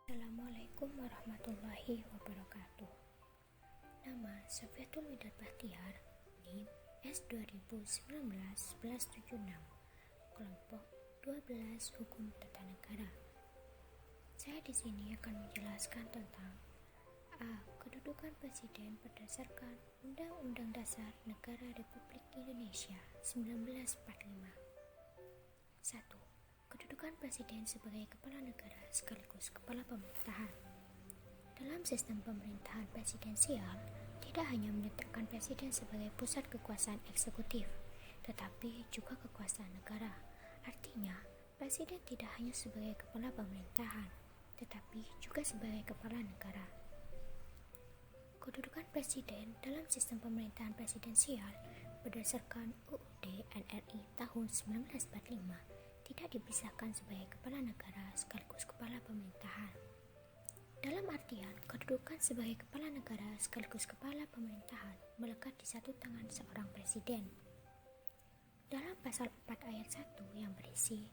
Assalamualaikum warahmatullahi wabarakatuh. Nama Sofyatul Widad Bahtiar, NIM S2019-1176, kelompok 12 Hukum Tata Negara. Saya di sini akan menjelaskan tentang A. Kedudukan Presiden berdasarkan Undang-Undang Dasar Negara Republik Indonesia 1945. 1. Kedudukan Presiden sebagai Kepala Negara sekaligus Kepala Pemerintahan. Dalam sistem pemerintahan presidensial, tidak hanya menetapkan Presiden sebagai pusat kekuasaan eksekutif, tetapi juga kekuasaan negara. Artinya, Presiden tidak hanya sebagai Kepala Pemerintahan, tetapi juga sebagai Kepala Negara. Kedudukan Presiden dalam sistem pemerintahan presidensial berdasarkan UUD NRI tahun 1945 tidak dipisahkan sebagai kepala negara sekaligus kepala pemerintahan. Dalam artian, kedudukan sebagai kepala negara sekaligus kepala pemerintahan melekat di satu tangan seorang presiden. Dalam pasal 4 ayat 1 yang berisi,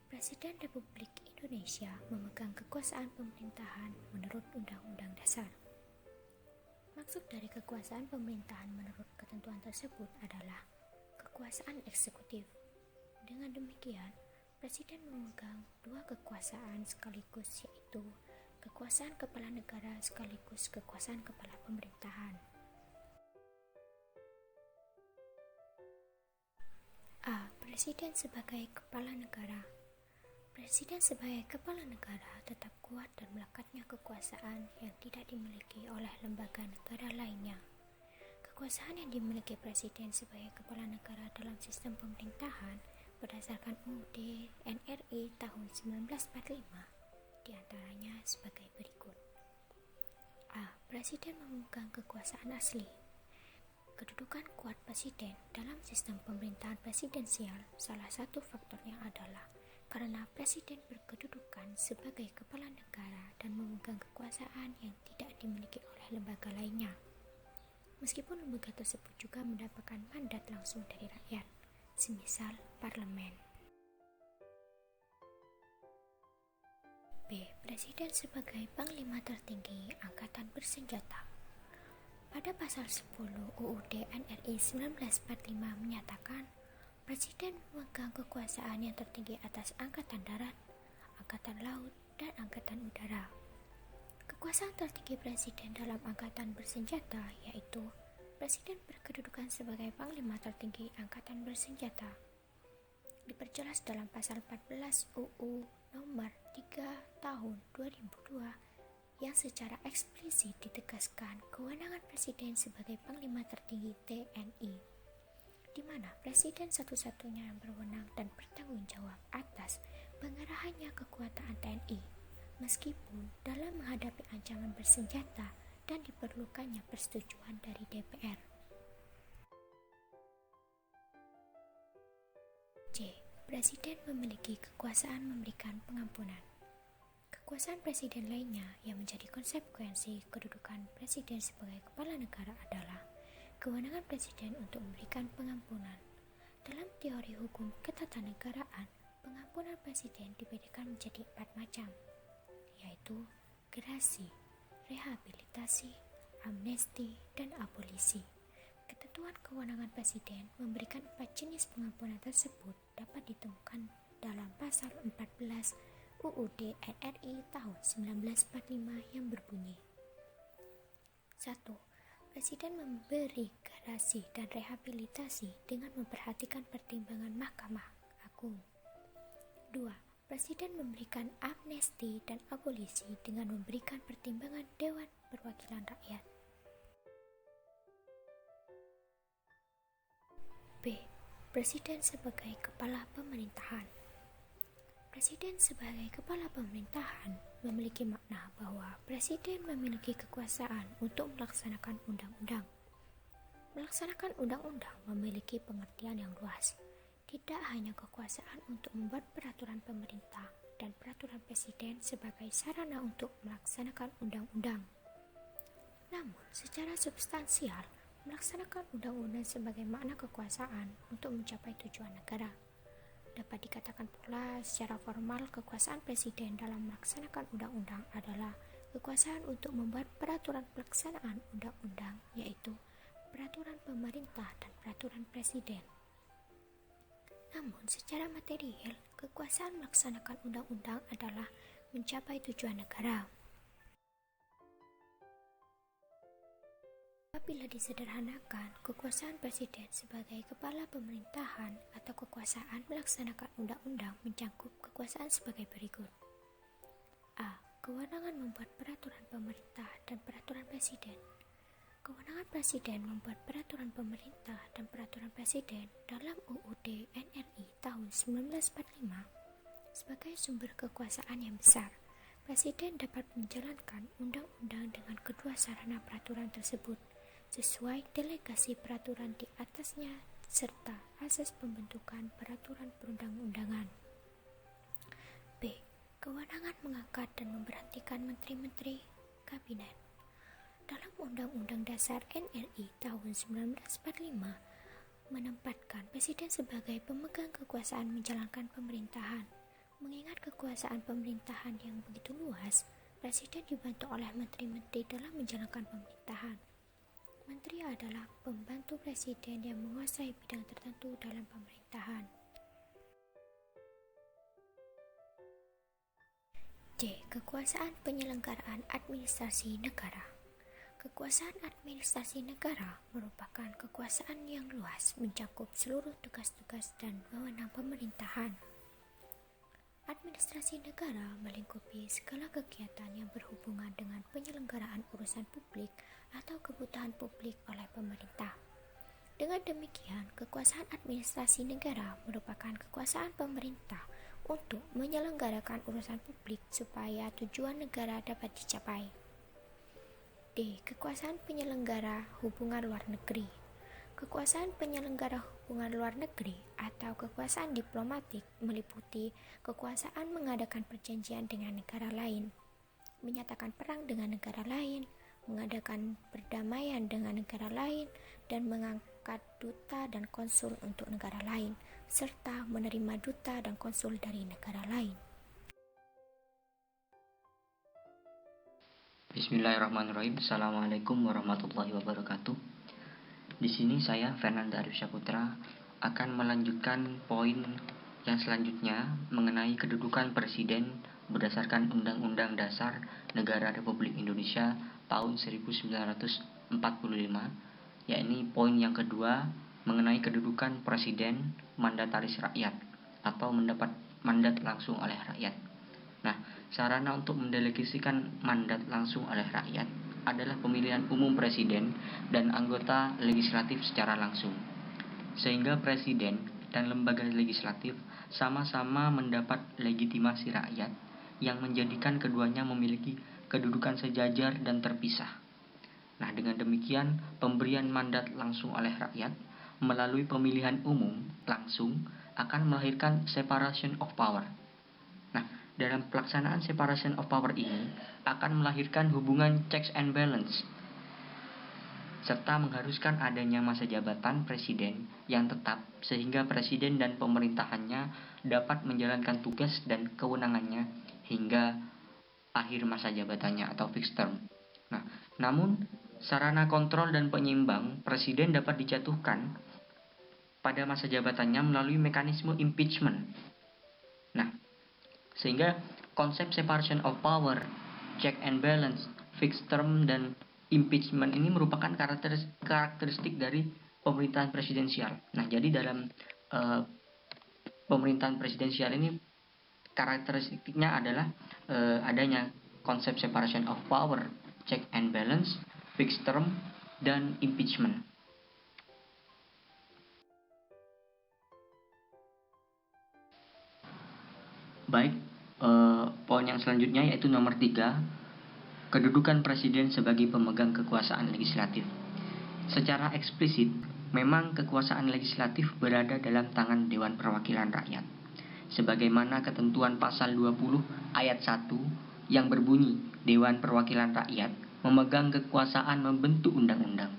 Presiden Republik Indonesia memegang kekuasaan pemerintahan menurut Undang-Undang Dasar. Maksud dari kekuasaan pemerintahan menurut ketentuan tersebut adalah kekuasaan eksekutif. Dengan demikian, Presiden memegang dua kekuasaan sekaligus, yaitu kekuasaan kepala negara sekaligus kekuasaan kepala pemerintahan. A. Presiden sebagai kepala negara. Presiden sebagai kepala negara tetap kuat dan melekatnya kekuasaan yang tidak dimiliki oleh lembaga negara lainnya. Kekuasaan yang dimiliki Presiden sebagai kepala negara dalam sistem pemerintahan berdasarkan UUD NRI tahun 1945 diantaranya sebagai berikut. A. Presiden memegang kekuasaan asli. Kedudukan kuat Presiden dalam sistem pemerintahan presidensial salah satu faktornya adalah karena Presiden berkedudukan sebagai kepala negara dan memegang kekuasaan yang tidak dimiliki oleh lembaga lainnya. Meskipun lembaga tersebut juga mendapatkan mandat langsung dari rakyat, semisal parlemen. B. Presiden sebagai Panglima Tertinggi Angkatan Bersenjata. Pada pasal 10 UUD NRI 1945 menyatakan, Presiden memegang kekuasaan yang tertinggi atas Angkatan Darat, Angkatan Laut, dan Angkatan Udara. Kekuasaan tertinggi Presiden dalam Angkatan Bersenjata yaitu Presiden berkedudukan sebagai Panglima Tertinggi Angkatan Bersenjata. Diperjelas dalam pasal 14 UU nomor 3 tahun 2002 yang secara eksplisit ditegaskan kewenangan Presiden sebagai Panglima Tertinggi TNI, di mana Presiden satu-satunya yang berwenang dan bertanggung jawab atas pengerahannya kekuatan TNI, meskipun dalam menghadapi ancaman bersenjata dan diperlukannya persetujuan dari DPR. C. Presiden memiliki kekuasaan memberikan pengampunan. Kekuasaan Presiden lainnya yang menjadi konsekuensi kedudukan Presiden sebagai kepala negara adalah kewenangan Presiden untuk memberikan pengampunan. Dalam teori hukum ketatanegaraan, pengampunan Presiden dibedakan menjadi 4 macam, yaitu gerasi, rehabilitasi, amnesti, dan abolisi. Ketentuan kewenangan Presiden memberikan 4 jenis pengampunan tersebut dapat ditemukan dalam pasal 14 UUD NRI tahun 1945 yang berbunyi 1. Presiden memberi gerasi dan rehabilitasi dengan memperhatikan pertimbangan Mahkamah Agung. 2. Presiden memberikan amnesti dan abolisi dengan memberikan pertimbangan Dewan Perwakilan Rakyat. B. Presiden sebagai Kepala Pemerintahan. Presiden sebagai Kepala Pemerintahan memiliki makna bahwa Presiden memiliki kekuasaan untuk melaksanakan undang-undang. Melaksanakan undang-undang memiliki pengertian yang luas, tidak hanya kekuasaan untuk membuat peraturan pemerintah dan peraturan Presiden sebagai sarana untuk melaksanakan undang-undang. Namun, secara substansial, melaksanakan undang-undang sebagai makna kekuasaan untuk mencapai tujuan negara. Dapat dikatakan pula secara formal kekuasaan presiden dalam melaksanakan undang-undang adalah kekuasaan untuk membuat peraturan pelaksanaan undang-undang, yaitu peraturan pemerintah dan peraturan presiden. Namun secara material, kekuasaan melaksanakan undang-undang adalah mencapai tujuan negara. Apabila disederhanakan, kekuasaan presiden sebagai kepala pemerintahan atau kekuasaan melaksanakan undang-undang mencakup kekuasaan sebagai berikut. A. Kewenangan membuat peraturan pemerintah dan peraturan presiden. Kewenangan presiden membuat peraturan pemerintah dan peraturan presiden dalam UUD NRI tahun 1945 sebagai sumber kekuasaan yang besar. Presiden dapat menjalankan undang-undang dengan kedua sarana peraturan tersebut sesuai delegasi peraturan di atasnya serta asas pembentukan peraturan perundang-undangan. B. Kewenangan mengangkat dan memberhentikan menteri-menteri kabinet. Dalam Undang-Undang Dasar NRI tahun 1945 menempatkan presiden sebagai pemegang kekuasaan menjalankan pemerintahan. Mengingat kekuasaan pemerintahan yang begitu luas, presiden dibantu oleh menteri-menteri dalam menjalankan pemerintahan. Menteri adalah pembantu presiden yang menguasai bidang tertentu dalam pemerintahan. C. Kekuasaan penyelenggaraan administrasi negara. Kekuasaan administrasi negara merupakan kekuasaan yang luas mencakup seluruh tugas-tugas dan wewenang pemerintahan. Administrasi negara melingkupi segala kegiatan yang berhubungan dengan penyelenggaraan urusan publik atau kebutuhan publik oleh pemerintah. Dengan demikian, kekuasaan administrasi negara merupakan kekuasaan pemerintah untuk menyelenggarakan urusan publik supaya tujuan negara dapat dicapai. D. Kekuasaan penyelenggara hubungan luar negeri. Kekuasaan penyelenggara hubungan luar negeri atau kekuasaan diplomatik meliputi kekuasaan mengadakan perjanjian dengan negara lain, menyatakan perang dengan negara lain, mengadakan perdamaian dengan negara lain, dan mengangkat duta dan konsul untuk negara lain, serta menerima duta dan konsul dari negara lain. Bismillahirrahmanirrahim. Assalamualaikum warahmatullahi wabarakatuh. Di sini saya, Fernanda Arif Syaputra, akan melanjutkan poin yang selanjutnya mengenai kedudukan presiden berdasarkan Undang-Undang Dasar Negara Republik Indonesia tahun 1945, yakni poin yang kedua mengenai kedudukan presiden mandataris rakyat atau mendapat mandat langsung oleh rakyat. Nah, sarana untuk mendelegasikan mandat langsung oleh rakyat adalah pemilihan umum presiden dan anggota legislatif secara langsung, sehingga presiden dan lembaga legislatif sama-sama mendapat legitimasi rakyat yang menjadikan keduanya memiliki kedudukan sejajar dan terpisah. Nah, dengan demikian pemberian mandat langsung oleh rakyat melalui pemilihan umum langsung akan melahirkan separation of power. Nah, dalam pelaksanaan separation of power ini akan melahirkan hubungan checks and balance serta mengharuskan adanya masa jabatan presiden yang tetap sehingga presiden dan pemerintahannya dapat menjalankan tugas dan kewenangannya hingga akhir masa jabatannya atau fixed term. Nah, namun sarana kontrol dan penyeimbang presiden dapat dijatuhkan pada masa jabatannya melalui mekanisme impeachment. Nah, sehingga konsep separation of power, check and balance, fixed term, dan impeachment ini merupakan karakteristik dari pemerintahan presidensial. Nah, jadi dalam pemerintahan presidensial ini karakteristiknya adalah adanya konsep separation of power, check and balance, fixed term, dan impeachment. Baik, poin yang selanjutnya yaitu nomor 3, kedudukan presiden sebagai pemegang kekuasaan legislatif. Secara eksplisit, memang kekuasaan legislatif berada dalam tangan Dewan Perwakilan Rakyat, sebagaimana ketentuan pasal 20 ayat 1 yang berbunyi Dewan Perwakilan Rakyat memegang kekuasaan membentuk undang-undang.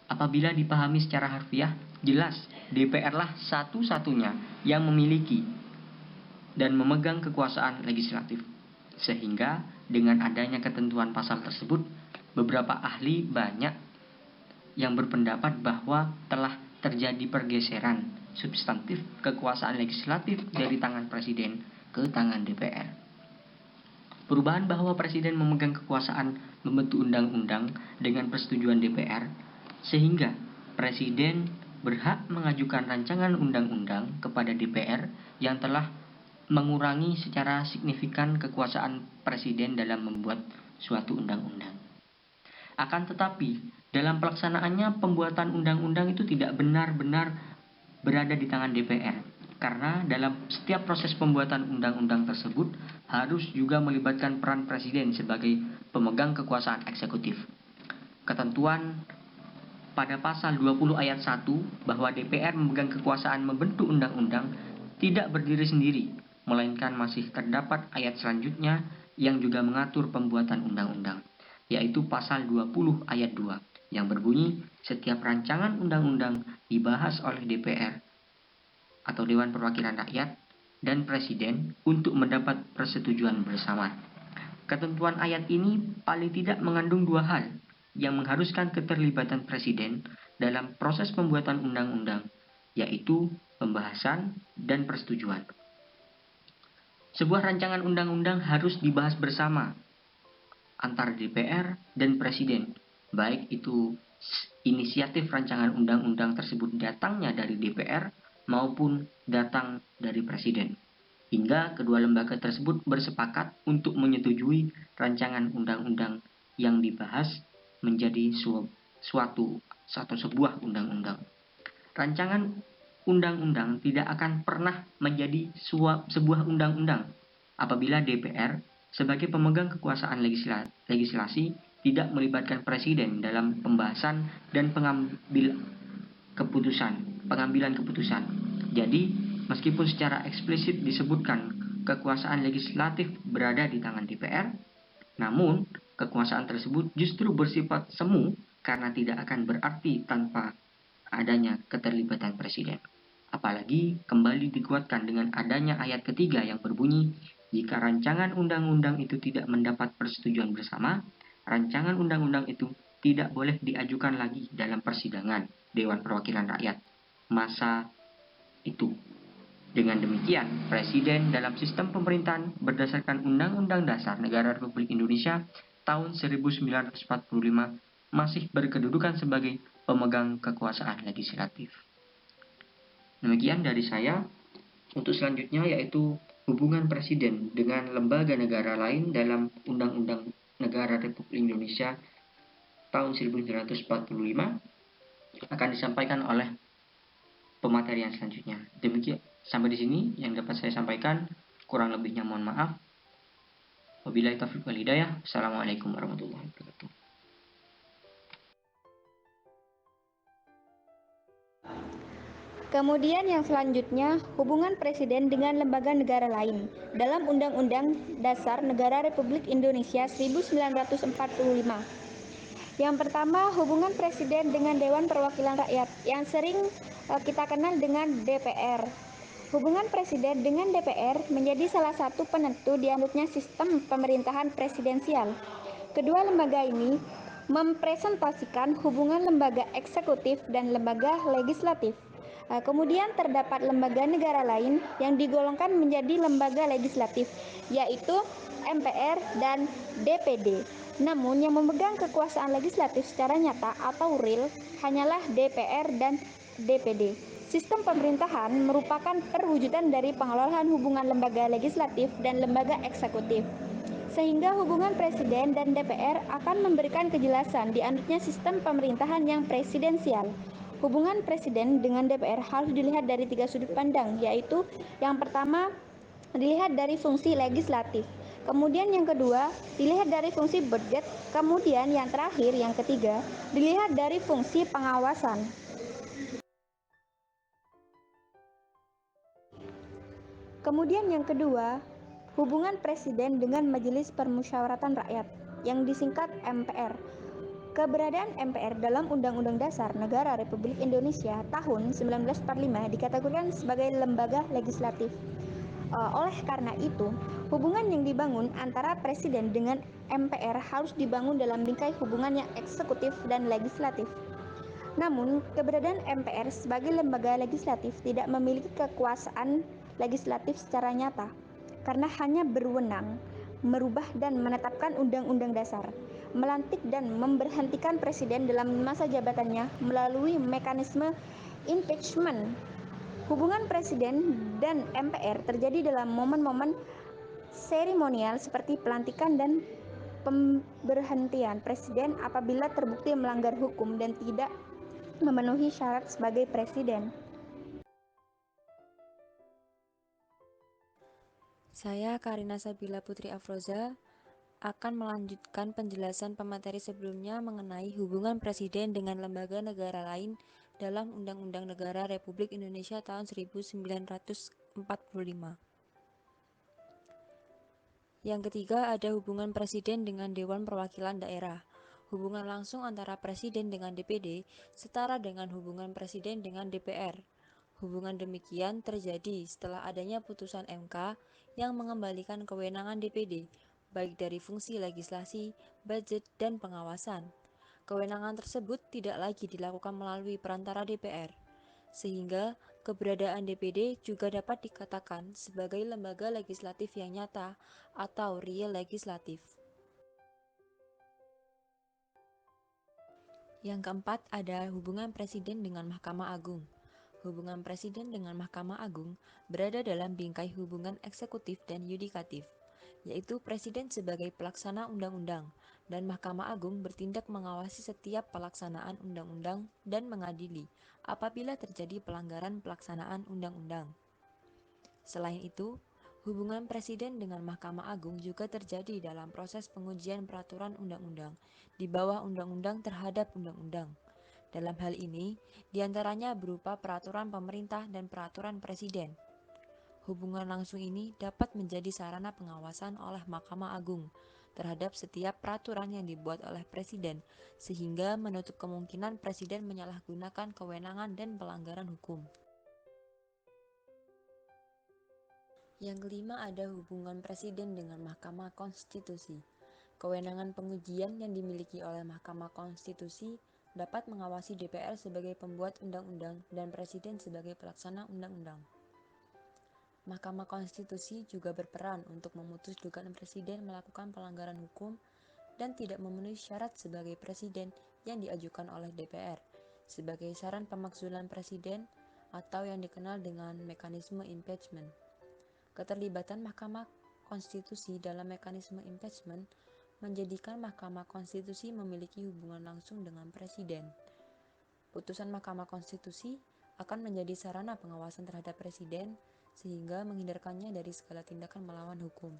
Apabila dipahami secara harfiah, jelas DPR-lah satu-satunya yang memiliki dan memegang kekuasaan legislatif. Sehingga dengan adanya ketentuan pasal tersebut, beberapa ahli banyak yang berpendapat bahwa telah terjadi pergeseran substantif kekuasaan legislatif dari tangan presiden ke tangan DPR. Perubahan bahwa presiden memegang kekuasaan membentuk undang-undang dengan persetujuan DPR, sehingga presiden berhak mengajukan rancangan undang-undang kepada DPR yang telah mengurangi secara signifikan kekuasaan presiden dalam membuat suatu undang-undang. Akan tetapi, dalam pelaksanaannya pembuatan undang-undang itu tidak benar-benar berada di tangan DPR. Karena dalam setiap proses pembuatan undang-undang tersebut harus juga melibatkan peran presiden sebagai pemegang kekuasaan eksekutif. Ketentuan pada pasal 20 ayat 1 bahwa DPR memegang kekuasaan membentuk undang-undang tidak berdiri sendiri, melainkan masih terdapat ayat selanjutnya yang juga mengatur pembuatan undang-undang, yaitu pasal 20 ayat 2 yang berbunyi setiap rancangan undang-undang dibahas oleh DPR atau Dewan Perwakilan Rakyat dan Presiden untuk mendapat persetujuan bersama. Ketentuan ayat ini paling tidak mengandung dua hal yang mengharuskan keterlibatan Presiden dalam proses pembuatan undang-undang, yaitu pembahasan dan persetujuan. Sebuah rancangan undang-undang harus dibahas bersama antara DPR dan Presiden, baik itu inisiatif rancangan undang-undang tersebut datangnya dari DPR maupun datang dari Presiden, hingga kedua lembaga tersebut bersepakat untuk menyetujui rancangan undang-undang yang dibahas menjadi sebuah undang-undang. Rancangan undang-undang tidak akan pernah menjadi sebuah undang-undang apabila DPR sebagai pemegang kekuasaan legislasi tidak melibatkan Presiden dalam pembahasan dan pengambilan keputusan. Jadi, meskipun secara eksplisit disebutkan kekuasaan legislatif berada di tangan DPR, namun kekuasaan tersebut justru bersifat semu karena tidak akan berarti tanpa adanya keterlibatan Presiden. Apalagi kembali dikuatkan dengan adanya ayat ketiga yang berbunyi, jika rancangan undang-undang itu tidak mendapat persetujuan bersama, rancangan undang-undang itu tidak boleh diajukan lagi dalam persidangan Dewan Perwakilan Rakyat masa itu. Dengan demikian, Presiden dalam sistem pemerintahan berdasarkan Undang-Undang Dasar Negara Republik Indonesia tahun 1945 masih berkedudukan sebagai pemegang kekuasaan legislatif. Demikian dari saya. Untuk selanjutnya yaitu hubungan Presiden dengan lembaga negara lain dalam Undang-Undang Negara Republik Indonesia tahun 1945 akan disampaikan oleh pemateri yang selanjutnya. Demikian sampai di sini yang dapat saya sampaikan. Kurang lebihnya mohon maaf. Wabillahi taufiq wal hidayah. Assalamualaikum warahmatullahi wabarakatuh. Kemudian yang selanjutnya, hubungan Presiden dengan lembaga negara lain dalam Undang-Undang Dasar Negara Republik Indonesia 1945. Yang pertama, hubungan Presiden dengan Dewan Perwakilan Rakyat yang sering kita kenal dengan DPR. Hubungan Presiden dengan DPR menjadi salah satu penentu dianutnya sistem pemerintahan presidensial. Kedua lembaga ini mempresentasikan hubungan lembaga eksekutif dan lembaga legislatif. Kemudian terdapat lembaga negara lain yang digolongkan menjadi lembaga legislatif, yaitu MPR dan DPD. Namun yang memegang kekuasaan legislatif secara nyata atau real hanyalah DPR dan DPD. Sistem pemerintahan merupakan perwujudan dari pengelolaan hubungan lembaga legislatif dan lembaga eksekutif. Sehingga hubungan Presiden dan DPR akan memberikan kejelasan dianutnya sistem pemerintahan yang presidensial. Hubungan Presiden dengan DPR harus dilihat dari tiga sudut pandang, yaitu yang pertama dilihat dari fungsi legislatif, kemudian yang kedua dilihat dari fungsi budget, kemudian yang terakhir yang ketiga dilihat dari fungsi pengawasan. Kemudian yang kedua, hubungan Presiden dengan Majelis Permusyawaratan Rakyat yang disingkat MPR. Keberadaan MPR dalam Undang-Undang Dasar Negara Republik Indonesia tahun 1945 dikategorikan sebagai lembaga legislatif. Oleh karena itu, hubungan yang dibangun antara Presiden dengan MPR harus dibangun dalam bingkai hubungan yang eksekutif dan legislatif. Namun, keberadaan MPR sebagai lembaga legislatif tidak memiliki kekuasaan legislatif secara nyata, karena hanya berwenang merubah dan menetapkan undang-undang dasar, melantik dan memberhentikan presiden dalam masa jabatannya melalui mekanisme impeachment. Hubungan presiden dan MPR terjadi dalam momen-momen seremonial seperti pelantikan dan pemberhentian presiden apabila terbukti melanggar hukum dan tidak memenuhi syarat sebagai presiden. Saya Karina Sabila Putri Afroza akan melanjutkan penjelasan pemateri sebelumnya mengenai hubungan presiden dengan lembaga negara lain dalam Undang-Undang Negara Republik Indonesia tahun 1945. Yang ketiga ada hubungan presiden dengan Dewan Perwakilan Daerah. Hubungan langsung antara presiden dengan DPD setara dengan hubungan presiden dengan DPR. Hubungan demikian terjadi setelah adanya putusan MK yang mengembalikan kewenangan DPD, baik dari fungsi legislasi, budget, dan pengawasan. Kewenangan tersebut tidak lagi dilakukan melalui perantara DPR, sehingga keberadaan DPD juga dapat dikatakan sebagai lembaga legislatif yang nyata atau real legislatif. Yang keempat ada hubungan presiden dengan Mahkamah Agung. Hubungan presiden dengan Mahkamah Agung berada dalam bingkai hubungan eksekutif dan yudikatif, yaitu presiden sebagai pelaksana undang-undang dan Mahkamah Agung bertindak mengawasi setiap pelaksanaan undang-undang dan mengadili apabila terjadi pelanggaran pelaksanaan undang-undang. Selain itu, hubungan presiden dengan Mahkamah Agung juga terjadi dalam proses pengujian peraturan undang-undang di bawah undang-undang terhadap undang-undang. Dalam hal ini, diantaranya berupa peraturan pemerintah dan peraturan presiden. Hubungan langsung ini dapat menjadi sarana pengawasan oleh Mahkamah Agung terhadap setiap peraturan yang dibuat oleh presiden, sehingga menutup kemungkinan presiden menyalahgunakan kewenangan dan pelanggaran hukum. Yang kelima ada hubungan presiden dengan Mahkamah Konstitusi. Kewenangan pengujian yang dimiliki oleh Mahkamah Konstitusi dapat mengawasi DPR sebagai pembuat undang-undang dan presiden sebagai pelaksana undang-undang. Mahkamah Konstitusi juga berperan untuk memutus dugaan presiden melakukan pelanggaran hukum dan tidak memenuhi syarat sebagai presiden yang diajukan oleh DPR sebagai saran pemakzulan presiden atau yang dikenal dengan mekanisme impeachment. Keterlibatan Mahkamah Konstitusi dalam mekanisme impeachment menjadikan Mahkamah Konstitusi memiliki hubungan langsung dengan Presiden. Putusan Mahkamah Konstitusi akan menjadi sarana pengawasan terhadap Presiden, sehingga menghindarkannya dari segala tindakan melawan hukum.